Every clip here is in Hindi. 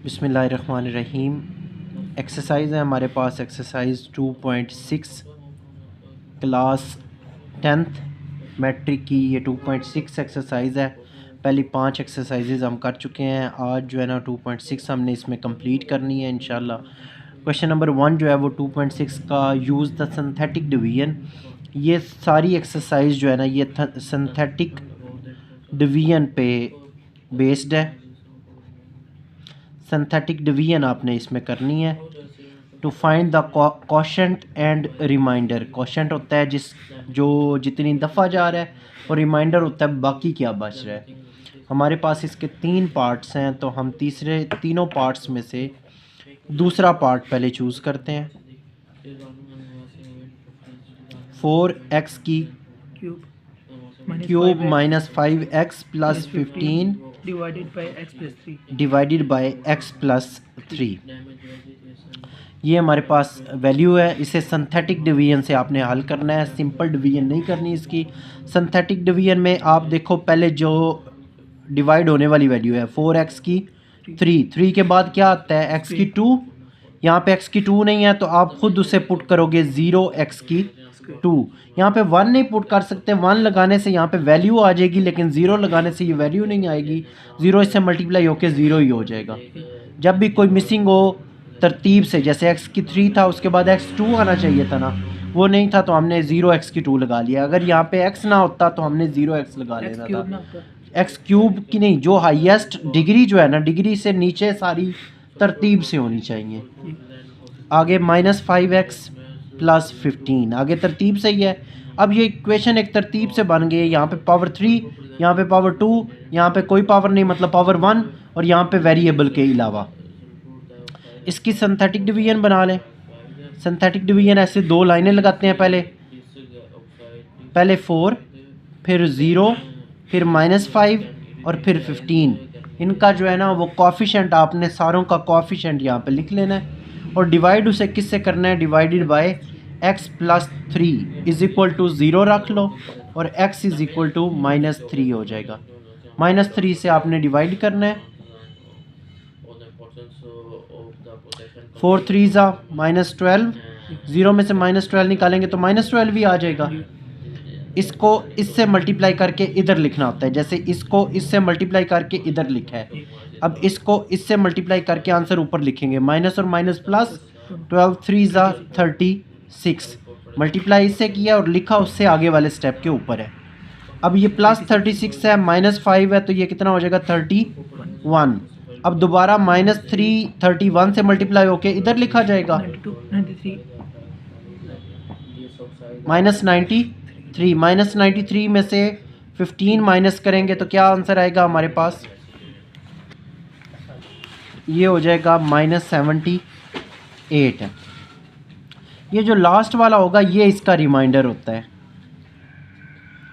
बिस्मिल्लाहिर्रहमानिर्रहीम। एक्सरसाइज है हमारे पास एक्सरसाइज 2.6 क्लास 10th मैट्रिक की। ये 2.6 एक्सरसाइज है। पहली 5 एक्सरसाइजेज हम कर चुके हैं। आज जो है ना 2.6 हमने इसमें कंप्लीट करनी है इंशाल्लाह। क्वेश्चन नंबर 1 जो है वो 2.6 का यूज़ द सिंथेटिक डिवीजन। ये सारी एक्सरसाइज जो है ना ये सिंथेटिक डिवीजन पे बेस्ड है। सिंथेटिक डिवीजन आपने इसमें करनी है। To find the quotient and remainder. Quotient होता है जो जितनी दफ़ा जा रहा है, और रिमाइंडर होता है बाकी क्या बच रहा है। हमारे पास इसके 3 पार्ट्स हैं, तो हम तीनों पार्ट्स में से दूसरा पार्ट पहले चूज़ करते हैं। 4x की cube minus 5x plus 15 divided by x plus 3। ये हमारे पास वैल्यू है। इसे सिंथेटिक डिवीजन से आपने हल करना है, सिंपल डिवीजन नहीं करनी इसकी। सिंथेटिक डिवीजन में आप देखो पहले जो डिवाइड होने वाली वैल्यू है 4x की 3 के बाद क्या आता है x की 2। यहाँ पे x की 2 नहीं है तो आप खुद उसे पुट करोगे 0x की 2। यहाँ पे 1 नहीं पुट कर सकते, 1 लगाने से यहाँ पे वैल्यू आ जाएगी, लेकिन 0 लगाने से ये वैल्यू नहीं आएगी। 0 इससे मल्टीप्लाई होकर 0 ही हो जाएगा। जब भी कोई मिसिंग हो तरतीब से, जैसे x की 3 था उसके बाद x 2 आना चाहिए था ना, वो नहीं था तो हमने 0x की 2 लगा लिया। अगर यहाँ पे x ना होता तो हमने 0x लगा लेना था। x क्यूब की नहीं, जो हाईएस्ट डिग्री जो है ना, डिग्री से नीचे सारी तरतीब से होनी चाहिए। आगे माइनस 5x प्लस 15 आगे तरतीब से ही है। अब ये इक्वेशन एक तरतीब से बन गई। यहाँ पे पावर 3, यहाँ पे पावर 2, यहाँ पे कोई पावर नहीं मतलब पावर 1, और यहाँ पे वेरिएबल के अलावा। इसकी सिंथेटिक डिवीजन बना लें। सिंथेटिक डिवीजन ऐसे 2 लाइनें लगाते हैं। पहले 4, फिर 0, फिर -5 और फिर 15। इनका जो है ना वो कोफिशिएंट, आपने सारों का कोफिशिएंट यहाँ पे लिख लेना है, और डिवाइड उसे किससे करना है, divided by x plus 3 is equal to 0 रख लो, और x इज इक्वल टू -3 हो जाएगा। -3 से आपने डिवाइड करना है। 4 3 ज़ा -12, 0 में से -12 निकालेंगे तो -12 भी आ जाएगा। इसको इससे मल्टीप्लाई करके इधर लिखना होता है, जैसे इसको इससे मल्टीप्लाई करके इधर लिखा है। अब इसको इससे मल्टीप्लाई करके आंसर ऊपर लिखेंगे, माइनस और माइनस प्लस। 12 3 ज़ा 36, मल्टीप्लाई इससे किया और लिखा उससे आगे वाले स्टेप के ऊपर है। अब ये प्लस 36 है, -5 है, तो ये कितना हो जाएगा 31। अब दोबारा -3 31 से मल्टीप्लाई होके इधर लिखा जाएगा -93 में से 15 माइनस करेंगे तो क्या आंसर आएगा हमारे पास, ये हो जाएगा -78 है। ये जो लास्ट वाला होगा ये इसका रिमाइंडर होता है।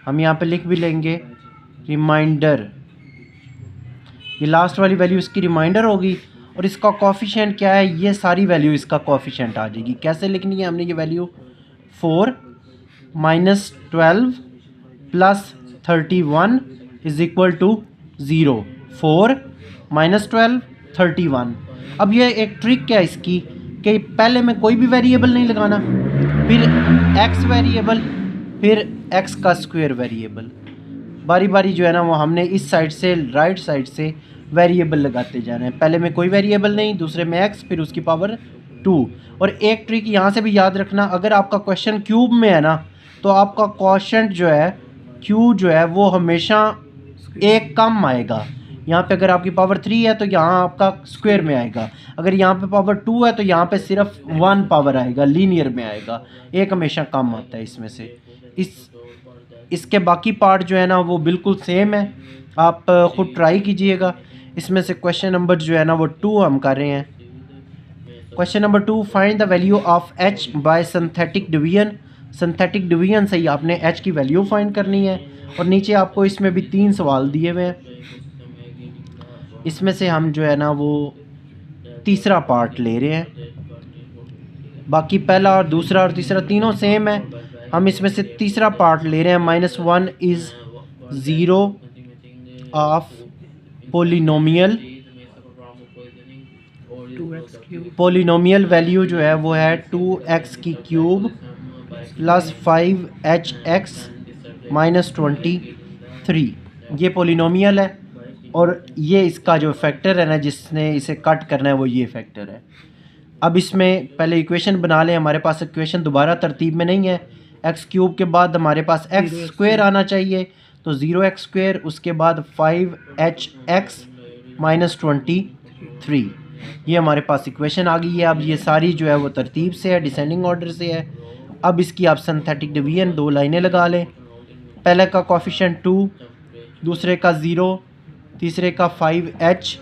हम यहाँ पे लिख भी लेंगे रिमाइंडर। ये लास्ट वाली वैल्यू इसकी रिमाइंडर होगी, और इसका कोफिशिएंट क्या है, ये सारी वैल्यू इसका कोफिशिएंट आ जाएगी। कैसे लिखनी है हमने ये value, 4 -12 plus 31 is equal to 0। 4 -12 31। अब ये एक ट्रिक है इसकी कि पहले में कोई भी वेरिएबल नहीं लगाना, फिर x वेरिएबल, फिर x का स्क्वायर वेरिएबल। बारी बारी जो है ना वो हमने इस साइड से राइट साइड से वेरिएबल लगाते जाना है। पहले में कोई वेरिएबल नहीं, दूसरे में x, फिर उसकी पावर 2। और एक ट्रिक यहाँ से भी याद रखना, अगर आपका क्वेश्चन क्यूब में है ना तो आपका क्वोशंट जो है q जो है वो हमेशा एक कम आएगा। यहाँ पे अगर आपकी पावर 3 है तो यहाँ आपका स्क्वायर में आएगा। अगर यहाँ पे पावर 2 है तो यहाँ पे सिर्फ 1 पावर आएगा, लीनियर में आएगा। एक हमेशा कम आता है इसमें से। इसके बाकी पार्ट जो है ना वो बिल्कुल सेम है, आप खुद ट्राई कीजिएगा। इसमें से क्वेश्चन नंबर जो है ना वो 2 हम कर रहे हैं। Question number 2, find the value of h bye synthetic division. Synthetic division से ही आपने h की वैल्यू फाइंड करनी है। और नीचे आपको इसमें भी 3 सवाल दिए हुए हैं। इसमें से हम जो है ना वो तीसरा पार्ट ले रहे हैं। बाकी पहला और दूसरा और तीसरा तीनों सेम है, हम इसमें से तीसरा पार्ट ले रहे हैं। -1 is 0 of polynomial 2x cube polynomial value जो है वो है 2x की क्यूब प्लस 5h(x) माइनस 23। ये पोलिनोमियल है और ये इसका जो फैक्टर है ना जिसने इसे कट करना है वो ये फैक्टर है। अब इसमें पहले इक्वेशन बना लें। हमारे पास इक्वेशन दोबारा तरतीब में नहीं है। एक्स क्यूब के बाद हमारे पास एक्स स्क्वायर आना चाहिए, तो 0x², उसके बाद 5h(x) माइनस 23। ये हमारे पास इक्वेशन आ गई है। अब ये सारी जो है वो तरतीब से है, डिसेंडिंग ऑर्डर से है। अब इसकी आप सिंथेटिक डिवीजन 2 लाइनें लगा लें। पहले का कोफिशिएंट 2, दूसरे का 0, तीसरे का 5h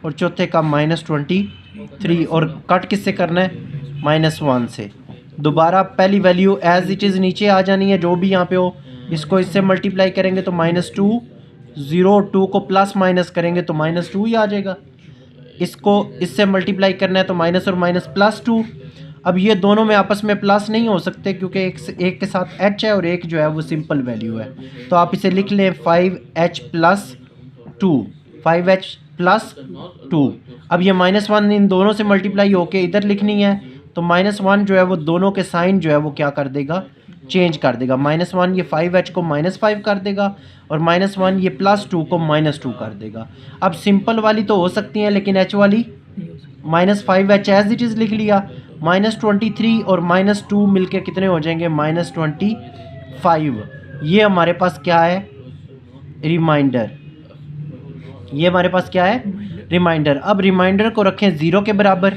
और चौथे का माइनस 23। और कट किससे करना है? -1 से। दोबारा पहली वैल्यू एज इट इज़ नीचे आ जानी है, जो भी यहाँ पे हो। इसको इससे मल्टीप्लाई करेंगे तो -2, 0 2 को प्लस माइनस करेंगे तो -2 ही आ जाएगा। इसको इससे मल्टीप्लाई करना है तो माइनस और माइनस +2। अब ये दोनों में आपस में प्लस नहीं हो सकते क्योंकि एक के साथ h है और एक जो है वो सिंपल वैल्यू है। तो आप इसे लिख लें 5h + 2, 5h + 2। अब ये -1 इन दोनों से मल्टीप्लाई होके इधर लिखनी है, तो -1 जो है वो दोनों के साइन जो है वो क्या कर देगा? चेंज कर देगा। -1 ये 5h को -5 कर देगा और -1 ये +2 को -2 कर देगा। अब सिंपल वाली तो हो सकती हैं लेकिन h वाली -5h एज इट इज़ लिख लिया। -23 और -2 मिलके कितने हो जाएंगे? -25। ये हमारे पास क्या है? रिमाइंडर। ये हमारे पास क्या है? रिमाइंडर। अब रिमाइंडर को रखें 0 के बराबर।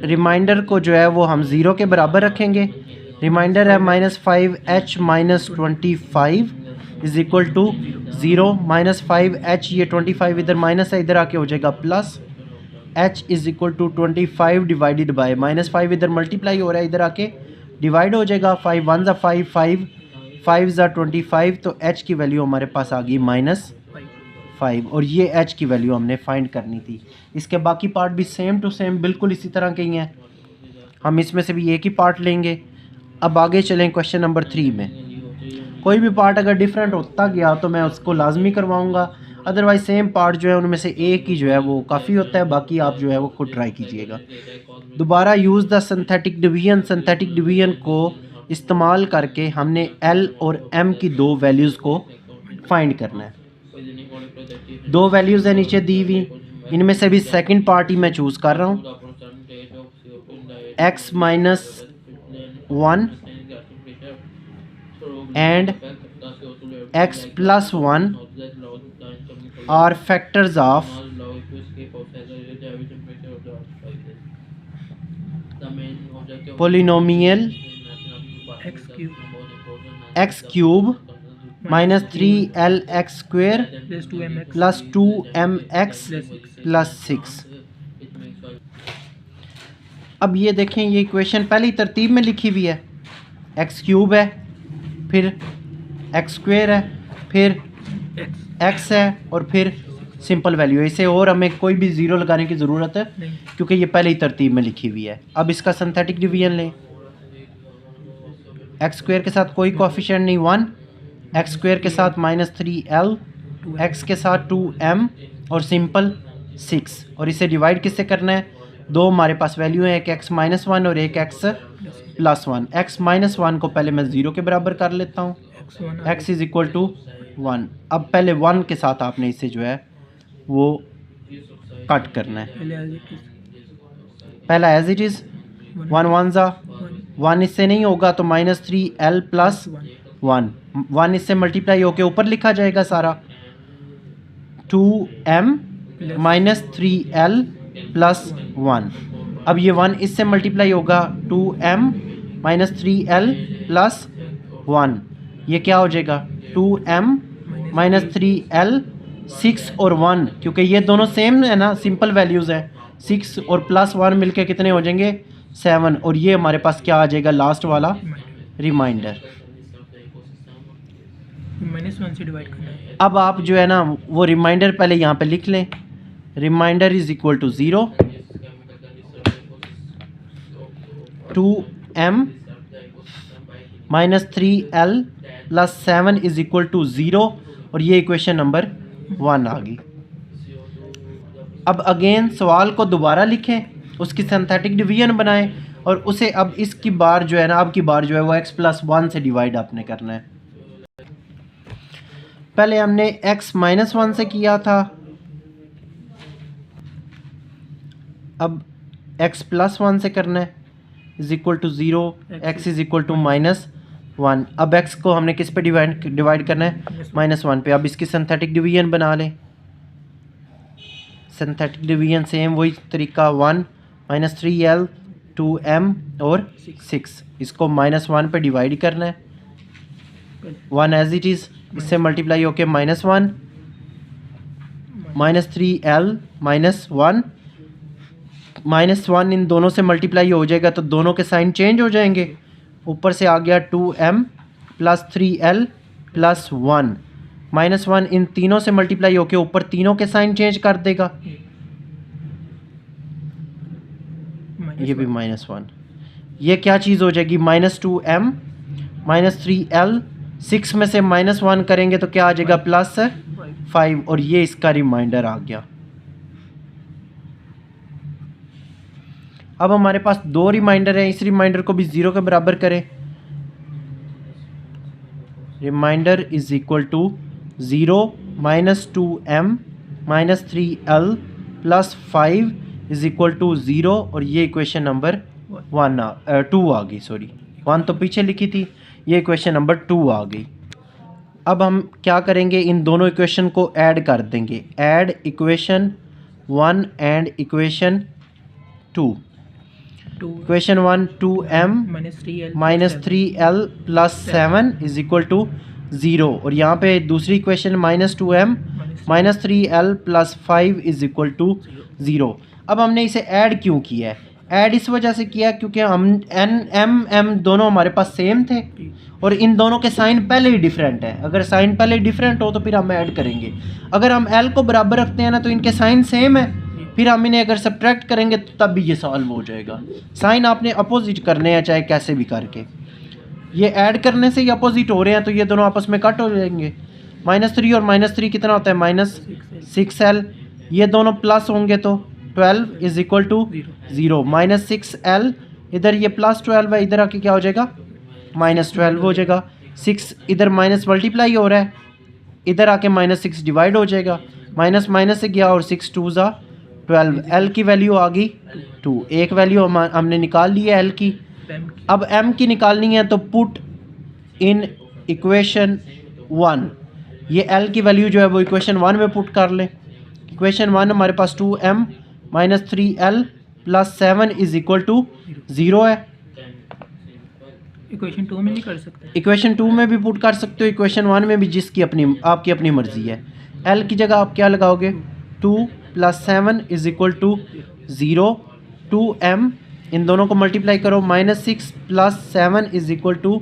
रिमाइंडर को जो है वो हम 0 के बराबर रखेंगे। रिमाइंडर है -5h minus 25 is equal to 0। -5h, ये 25 इधर माइनस है, इधर आके हो जाएगा plus. h is equal to 25 divided by -5 इधर मल्टीप्लाई हो रहा है, इधर आके डिवाइड हो जाएगा। 5 1 ज़ा 5, 5 5 ज़ा 25, तो h की वैल्यू हमारे पास आ गई -5। और ये h की वैल्यू हमने फाइंड करनी थी। इसके बाकी पार्ट भी सेम टू सेम बिल्कुल इसी तरह के ही हैं। हम इसमें से भी एक ही पार्ट लेंगे। अब आगे चलें क्वेश्चन नंबर 3 में। कोई भी पार्ट अगर डिफरेंट होता गया तो मैं उसको लाजमी करवाऊंगा, अदरवाइज सेम पार्ट जो है उनमें से एक ही जो है वो काफ़ी होता है। बाकी आप जो है वो खुद ट्राई कीजिएगा। दोबारा use the synthetic division. Synthetic division को इस्तेमाल करके हमने L और M की 2 वैल्यूज़ को फाइंड करना है। 2 वैल्यूज़ है नीचे दी हुई, इनमें से भी सेकंड पार्ट ही मैं चूज़ कर रहा हूँ। x - 1 and x + 1 are factors of polynomial x cube minus 3lx² plus 2mx plus 6। अब ये देखें, ये इक्वेशन पहली तरतीब में लिखी हुई है। एक्स क्यूब है, फिर एक्स स्क्वायर है, फिर एक्स है और फिर सिंपल वैल्यू है। इसे और हमें कोई भी ज़ीरो लगाने की ज़रूरत है क्योंकि ये पहले ही तरतीब में लिखी हुई है। अब इसका सिंथेटिक डिवीजन लें। एक्स स्क्वायर के साथ कोई कोफिशिएंट नहीं 1, एक्स स्क्वायर के साथ -3l, एक्स के साथ 2m और सिंपल 6। और इसे डिवाइड किससे करना है? 2 हमारे पास वैल्यू है, एक x - 1 और एक x + 1। x - 1 को पहले मैं 0 के बराबर कर लेता हूँ, x इज़ इक्वल टू 1। अब पहले 1 के साथ आपने इसे जो है वो कट करना है। पहला एज इट इज़ 1 1 ज़ा 1, इससे नहीं होगा तो -3l + 1, 1 इससे मल्टीप्लाई होके ऊपर लिखा जाएगा सारा। 2m - 3l + 1। अब ये 1 इससे मल्टीप्लाई होगा, 2m - 3l + 1। ये क्या हो जाएगा? 2m - 3l, 6 और 1, क्योंकि ये दोनों सेम है ना, सिंपल वैल्यूज़ हैं। 6 और +1 मिलके कितने हो जाएंगे? 7। और ये हमारे पास क्या आ जाएगा? लास्ट वाला रिमाइंडर। -1 से डिवाइड करना है। अब आप जो है ना वो रिमाइंडर पहले यहाँ पे लिख लें। Remainder is equal to 0, 2m - 3l + 7 is equal to 0। और ये इक्वेशन नंबर 1 आ गई। अब अगेन सवाल को दोबारा लिखें, उसकी सिंथेटिक डिवीजन बनाएं और उसे अब इसकी बार जो है ना, अब की बार जो है वो x+1 से डिवाइड आपने करना है। पहले हमने x-1 से किया था, अब x+1 से करना है, is equal to 0, x is equal to -1। अब x को हमने किस पे डिवाइड करना है, -1 पे। अब इसकी सिंथेटिक डिवीजन बना लें। सिंथेटिक डिवीजन सेम वही तरीका, 1 -3l 2m और 6, इसको -1 पे डिवाइड करना है। 1 एज इट इज़, इससे मल्टीप्लाई होके -1 -3l -1 इन दोनों से मल्टीप्लाई हो जाएगा तो दोनों के साइन चेंज हो जाएंगे। ऊपर से आ गया 2m + 3l + 1, -1 इन तीनों से मल्टीप्लाई होके ऊपर तीनों के साइन चेंज कर देगा, ये भी -1। ये क्या चीज़ हो जाएगी, -2m -3l, 6 में से -1 करेंगे तो क्या आ जाएगा, +5, और ये इसका रिमाइंडर आ गया। अब हमारे पास 2 रिमाइंडर हैं, इस रिमाइंडर को भी 0 के बराबर करें। Remainder is equal to 0 -2m -3l + 5 is equal to 0, और ये इक्वेशन नंबर 2 आ गई। सॉरी, 1 तो पीछे लिखी थी, ये इक्वेशन नंबर 2 आ गई। अब हम क्या करेंगे, इन दोनों इक्वेशन को ऐड कर देंगे। Add equation 1 and equation 2। Equation 1 2m -3l + 7 is equal to 0, और यहाँ पे दूसरी equation -2m -3l + 5 is equal to 0। अब हमने इसे ऐड क्यों किया है, ऐड इस वजह से किया क्योंकि हम m दोनों हमारे पास सेम थे और इन दोनों के साइन पहले ही डिफरेंट है। अगर साइन पहले डिफरेंट हो तो फिर हम ऐड करेंगे। अगर हम l को बराबर रखते हैं ना तो इनके साइन सेम है, फिर हम इन्हें अगर सब्ट्रैक्ट करेंगे तो तब भी ये सॉल्व हो जाएगा। साइन आपने अपोजिट करने हैं चाहे कैसे भी करके। ये ऐड करने से ही अपोजिट हो रहे हैं तो ये दोनों आपस में कट हो जाएंगे। -3 और -3 कितना होता है, -6l। ये दोनों प्लस होंगे तो 12 इज इक्वल टू 0, -6l, इधर ये +12 है, इधर आके क्या हो जाएगा, -12 हो जाएगा। 6 इधर माइनस मल्टीप्लाई हो रहा है, इधर आके -6 डिवाइड हो जाएगा, माइनस से गया और 6 2 ज़ा 12। l की वैल्यू आ गई 2, एक वैल्यू हमने निकाल ली है l की। अब m की निकालनी है तो पुट इन इक्वेशन 1, ये l की वैल्यू जो है वो इक्वेशन 1 में पुट कर लें। इक्वेशन 1 हमारे पास 2m -3l + 7 is equal to 0 है। इक्वेशन 2 में नहीं कर सकते, इक्वेशन 2 में भी पुट कर सकते हो, इक्वेशन 1 में भी, जिसकी आपकी अपनी मर्जी है। l की जगह आप क्या लगाओगे, 2 + 7 इज इक्वल टू 0, 2m, इन दोनों को मल्टीप्लाई करो, -6 + 7 is equal to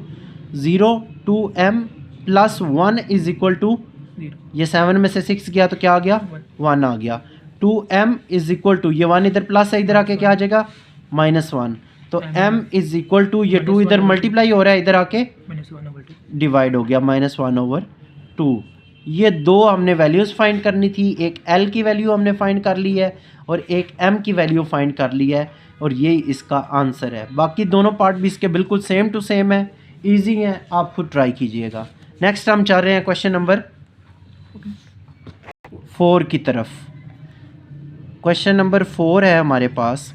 0, 2m + 1 is equal to, ये 7 में से 6 गया तो क्या आ गया, 1 आ गया। 2m इज इक्वल टू, ये 1 इधर प्लस है, इधर आके क्या आ जाएगा, -1, तो m इज इक्वल टू, ये 2 इधर मल्टीप्लाई हो रहा है, इधर आके डिवाइड हो गया, -1/2। ये दो हमने वैल्यूज़ फाइंड करनी थी, एक l की वैल्यू हमने फाइंड कर ली है और एक m की वैल्यू फाइंड कर ली है, और ये इसका आंसर है। बाकी दोनों पार्ट भी इसके बिल्कुल सेम टू सेम है, इजी हैं, आप खुद ट्राई कीजिएगा। नेक्स्ट हम चल रहे हैं क्वेश्चन नंबर 4 की तरफ। क्वेश्चन नंबर 4 है हमारे पास।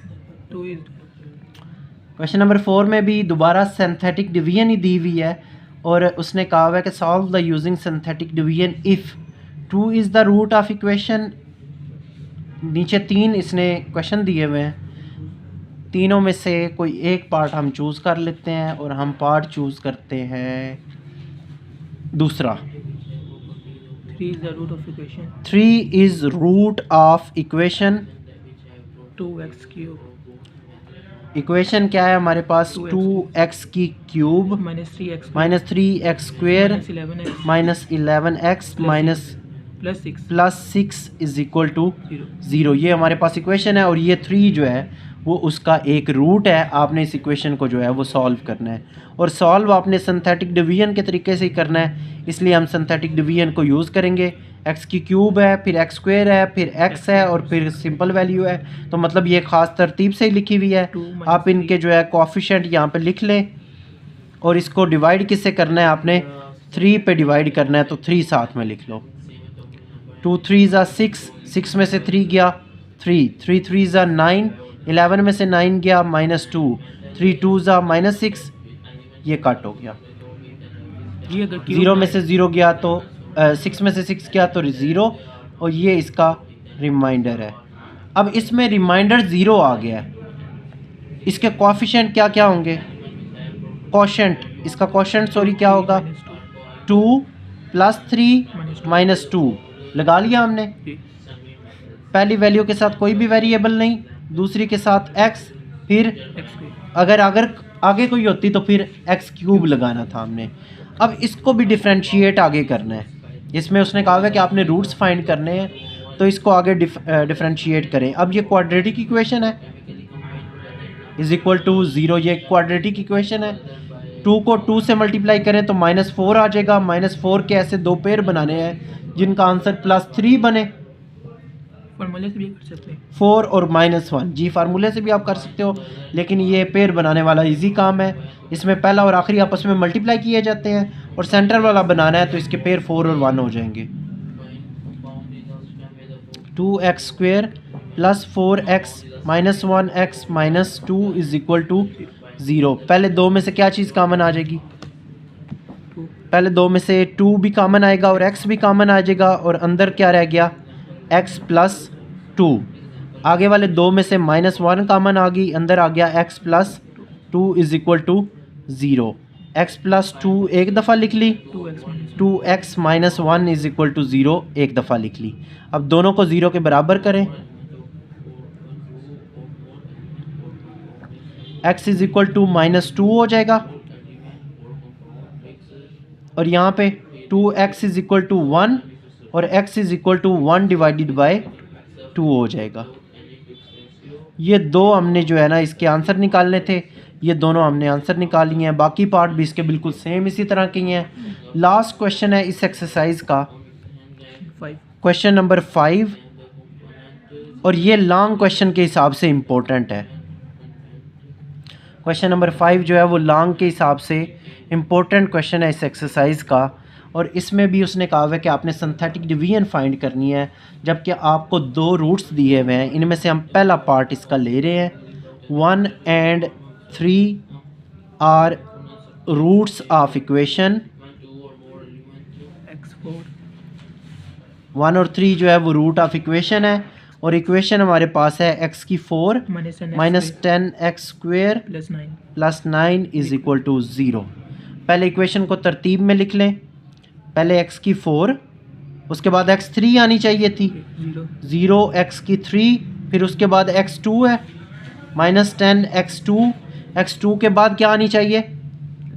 क्वेश्चन नंबर 4 में भी दोबारा सिंथेटिक डिवीजन ही दी हुई है और उसने कहा हुआ है कि solve the using synthetic division if 2 is the root of equation. नीचे 3 इसने क्वेश्चन दिए हुए हैं, तीनों में से कोई एक पार्ट हम चूज़ कर लेते हैं और हम पार्ट चूज़ करते हैं दूसरा। 3 is root of equation 2x³ equation क्या है हमारे पास, 2x की cube -3x² -11x +6 is equal to 0। ये हमारे पास इक्वेशन है और ये 3 जो है वो उसका एक रूट है। आपने इस इक्वेशन को जो है वो सॉल्व करना है, और सॉल्व आपने सिंथेटिक डिवीजन के तरीके से ही करना है, इसलिए हम सिंथेटिक डिवीजन को यूज़ करेंगे। एक्स की क्यूब है, फिर एक्स स्क्वायर है, फिर एक्स है, और फिर सिंपल वैल्यू है, तो मतलब ये ख़ास तरतीब से ही लिखी हुई है। आप इनके जो है कोएफिशिएंट यहाँ पे लिख लें, और इसको डिवाइड किससे करना है, आपने 3 पे डिवाइड करना है, तो 3 साथ में लिख लो। 2 3 ज़ा 6, 6 में से 3 गया 3, 3 3 ज़ा 9, 11 में से 9 गया -2, 3 2 ज़ा -6, ये कट हो गया। ये अगर 0 में से 0 गया तो 6 में से 6 गया तो 0, और ये इसका रिमाइंडर है। अब इसमें रिमाइंडर 0 आ गया है, इसके कोएफिशिएंट क्या क्या होंगे, कोशेंट, इसका कोशेंट सॉरी क्या होगा, 2 + 3 - 2 लगा लिया हमने। पहली वैल्यू के साथ कोई भी वेरिएबल नहीं, दूसरी के साथ x, फिर अगर आगे कोई होती तो फिर x³ लगाना था हमने। अब इसको भी डिफरेंशिएट आगे करना है, इसमें उसने कहा है कि आपने रूट्स फाइंड करने हैं, तो इसको आगे डिफरेंशिएट करें। अब ये क्वाड्रेटिक इक्वेशन है, = 0, ये क्वाड्रेटिक इक्वेशन है। 2 को 2 से मल्टीप्लाई करें तो -4 आ जाएगा। -4 के ऐसे दो पेयर बनाने हैं जिनका आंसर +3 बने। फार्मूले से भी कर सकते हैं, 4 और -1 जी, फार्मूले से भी आप कर सकते हो, लेकिन ये पेयर बनाने वाला इजी काम है। इसमें पहला और आखिरी आपस में मल्टीप्लाई किए जाते हैं, और सेंटर वाला बनाना है तो इसके पेयर 4 और 1 हो जाएंगे। 2x² + 4x - 1x - 2 = 0। पहले दो में से क्या चीज़ कॉमन आ जाएगी, पहले दो में से 2 भी कॉमन आएगा और x भी कॉमन आ जाएगा, और अंदर क्या रह गया, x + 2। आगे वाले दो में से -1 कॉमन आ गई, अंदर आ गया x + 2 = 0। x + 2 एक दफ़ा लिख ली, 2x - 1 = 0 एक दफ़ा लिख ली। अब दोनों को 0 के बराबर करें, x = -2 हो जाएगा, और यहाँ पे 2x = 1 और x = 1/2 हो जाएगा। ये दो हमने जो है ना इसके आंसर निकालने थे, ये दोनों हमने आंसर निकाल लिए हैं। बाकी पार्ट भी इसके बिल्कुल सेम इसी तरह के ही हैं। लास्ट क्वेश्चन है इस एक्सरसाइज का, क्वेश्चन नंबर 5, और ये लॉन्ग क्वेश्चन के हिसाब से इम्पोर्टेंट है। क्वेश्चन नंबर 5 जो है वो लॉन्ग के हिसाब से इम्पोर्टेंट क्वेश्चन है इस एक्सरसाइज का, और इसमें भी उसने कहा है कि आपने सिंथेटिक डिवीजन फाइंड करनी है, जबकि आपको 2 रूट्स दिए हुए हैं। इनमें से हम पहला पार्ट इसका ले रहे हैं। 1 and 3 are roots of equation, 1 और 3 जो है वो रूट ऑफ इक्वेशन है, और इक्वेशन हमारे पास है x की 4 -10x² + 9 = 0। पहले इक्वेशन को तरतीब में लिख लें, पहले x की 4, उसके बाद x3 आनी चाहिए थी, 0 x की 3, फिर उसके बाद x2 है -10x2, x2 के बाद क्या आनी चाहिए,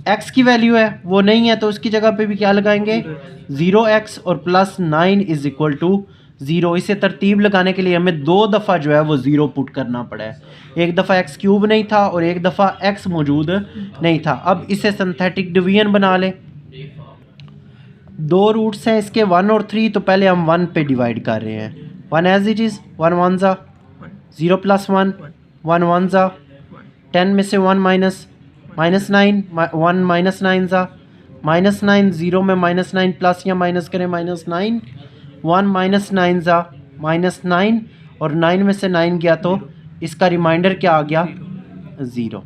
x की वैल्यू है वो नहीं है, तो उसकी जगह पे भी क्या लगाएंगे 0x, और +9 = 0। इसे तरतीब लगाने के लिए हमें 2 दफ़ा जो है वो 0 पुट करना पड़ा है। एक दफ़ा x³ नहीं था और एक दफ़ा x मौजूद नहीं था। अब इसे सिंथेटिक डिवीजन बना लें। 2 रूट्स हैं इसके 1 और 3, तो पहले हम 1 पे डिवाइड कर रहे हैं। 1 एज इट इज़, 1 1 ज़ा 0 + 1, 1 1 ज़ा 10 में से 1 -9, 1 -9 ज़ा -9, 0 में -9 प्लस या माइनस करें -9, 1 -9 ज़ा -9, और 9 में से 9 गया तो इसका रिमाइंडर क्या आ गया, 0।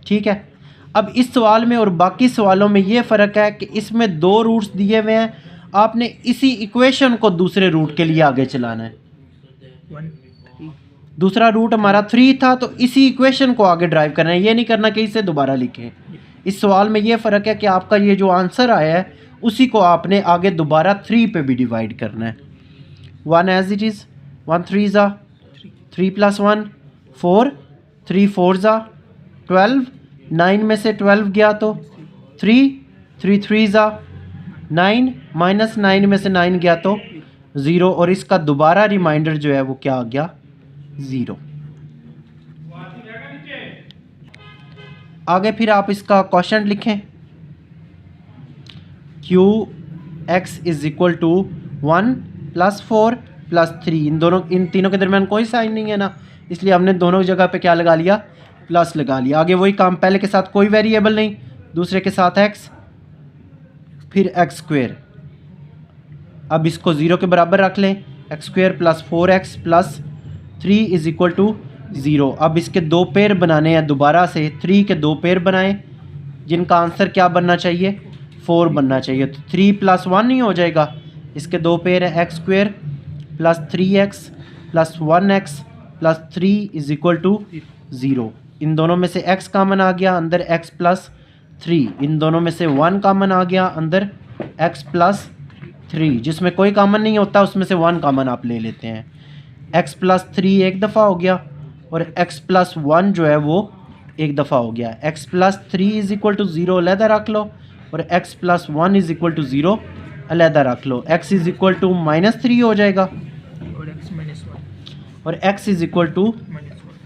ठीक है। अब इस सवाल में और बाकी सवालों में ये फ़र्क है कि इसमें 2 रूट्स दिए हुए हैं, आपने इसी इक्वेशन को दूसरे रूट के लिए आगे चलाना है। दूसरा रूट हमारा 3 था, तो इसी इक्वेशन को आगे ड्राइव करना है, ये नहीं करना कि इसे दोबारा लिखें। इस सवाल में ये फ़र्क है कि आपका ये जो आंसर आया है उसी को आपने आगे दोबारा 3 पे भी डिवाइड करना है। 1 एज इट इज़, 1 3 ज़ा 3 + 1 4, 3 4 ज़ा 12, 9 में से 12 गया तो 3, 3 3 ज़ा 9, -9 में से 9 गया तो 0, और इसका दोबारा रिमाइंडर जो है वो क्या आ गया, 0। आगे फिर आप इसका क्वेश्चन लिखें, q x is equal to 1 + 4 + 3। इन तीनों के दरमियान कोई साइन नहीं है ना, इसलिए हमने दोनों जगह पे क्या लगा लिया, प्लस लगा लिया। आगे वही काम, पहले के साथ कोई वेरिएबल नहीं, दूसरे के साथ x, फिर x²। अब इसको 0 के बराबर रख लें, x² + 4x + 3 is equal to 0। अब इसके दो पेयर बनाने हैं, दोबारा से 3 के दो पेयर बनाएं, जिनका आंसर क्या बनना चाहिए, 4 बनना चाहिए। तो 3 + 1 नहीं हो जाएगा, इसके दो पेयर हैं, x² + 3x + 1x + 3 is equal to 0। इन दोनों में से x कॉमन आ गया, अंदर x + 3। इन दोनों में से 1 कॉमन आ गया, अंदर x + 3। जिसमें कोई कॉमन नहीं होता उसमें से 1 कॉमन आप ले लेते हैं। x + 3 एक दफ़ा हो गया और x + 1 जो है वो एक दफ़ा हो गया। x + 3 इज इक्वल टू 0 अलहदा रख लो और x + 1 इज इक्वल टू 0 अलहदा रख लो। x इज इक्वल टू -3 हो जाएगा और x -1 और x इज इक्वल टू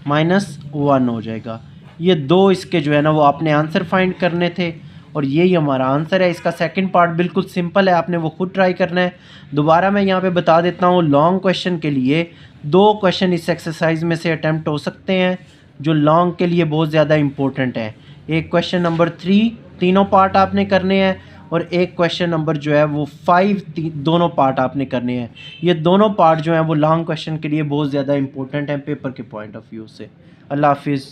-1 हो जाएगा। ये दो इसके जो है ना वो आपने आंसर फाइंड करने थे और यही हमारा आंसर है। इसका सेकंड पार्ट बिल्कुल सिंपल है, आपने वो खुद ट्राई करना है। दोबारा मैं यहाँ पे बता देता हूँ, लॉन्ग क्वेश्चन के लिए 2 क्वेश्चन इस एक्सरसाइज में से अटैम्प्ट हो सकते हैं जो लॉन्ग के लिए बहुत ज़्यादा इंपॉर्टेंट है। एक क्वेश्चन नंबर 3 तीनों पार्ट आपने करने हैं और एक क्वेश्चन नंबर जो है वो 5 दोनों पार्ट आपने करने हैं। ये दोनों पार्ट जो हैं वो लॉन्ग क्वेश्चन के लिए बहुत ज़्यादा इंपॉर्टेंट हैं पेपर के पॉइंट ऑफ व्यू से। अल्लाह हाफिज़।